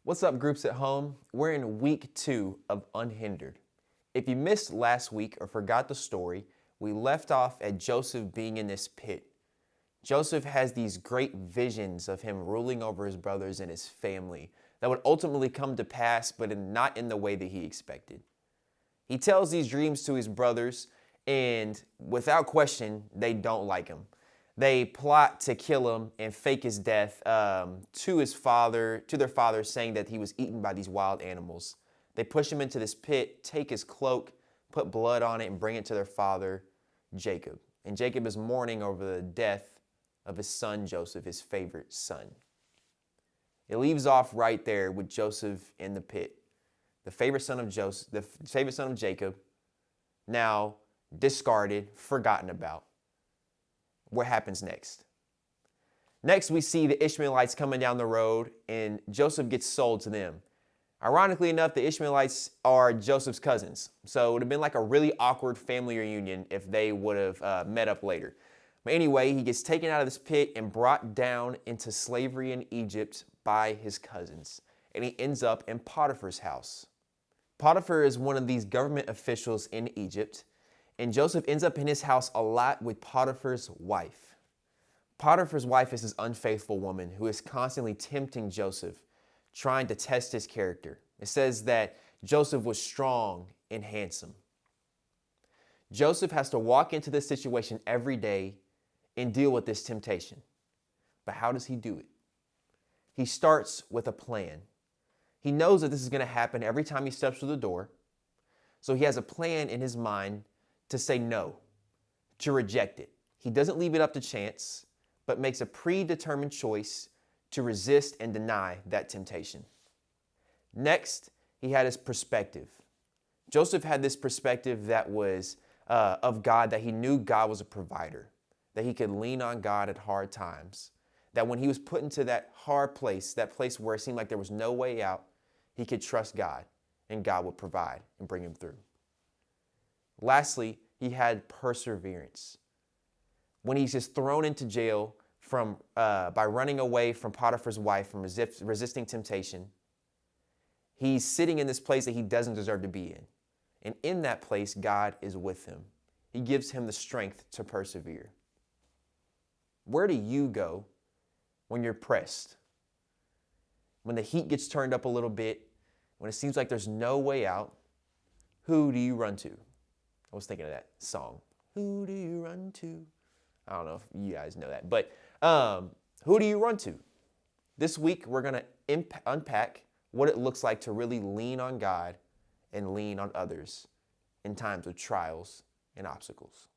What's up, groups at home? We're in week 2 of Unhindered. If you missed last week or forgot the story, we left off at Joseph being in this pit. Joseph has these great visions of him ruling over his brothers and his family that would ultimately come to pass, but not in the way that he expected. He tells these dreams to his brothers, and without question, they don't like him. They plot to kill him and fake his death to their father, saying that he was eaten by these wild animals. They push him into this pit, take his cloak, put blood on it, and bring it to their father, Jacob. And Jacob is mourning over the death of his son, Joseph, his favorite son. It leaves off right there with Joseph in the pit. The favorite son of Jacob, now discarded, forgotten about. What happens next? Next, we see the Ishmaelites coming down the road, and Joseph gets sold to them. Ironically enough, the Ishmaelites are Joseph's cousins, so it would have been like a really awkward family reunion if they would have met up later. But anyway, he gets taken out of this pit and brought down into slavery in Egypt by his cousins, and he ends up in Potiphar's house. Potiphar is one of these government officials in Egypt, and Joseph ends up in his house a lot with Potiphar's wife. Potiphar's wife is this unfaithful woman who is constantly tempting Joseph, trying to test his character. It says that Joseph was strong and handsome. Joseph has to walk into this situation every day and deal with this temptation. But how does he do it? He starts with a plan. He knows that this is going to happen every time he steps through the door. So he has a plan in his mind to say no, to reject it. He doesn't leave it up to chance, but makes a predetermined choice to resist and deny that temptation. Next, he had his perspective. Joseph had this perspective that was of God, that he knew God was a provider, that he could lean on God at hard times, that when he was put into that hard place, that place where it seemed like there was no way out, he could trust God, and God would provide and bring him through. Lastly, he had perseverance. When he's just thrown into jail by running away from Potiphar's wife, from resisting temptation, he's sitting in this place that he doesn't deserve to be in. And in that place, God is with him. He gives him the strength to persevere. Where do you go when you're pressed? When the heat gets turned up a little bit, when it seems like there's no way out, who do you run to? I was thinking of that song. Who do you run to? I don't know if you guys know that, but who do you run to? This week, we're going to unpack what it looks like to really lean on God and lean on others in times of trials and obstacles.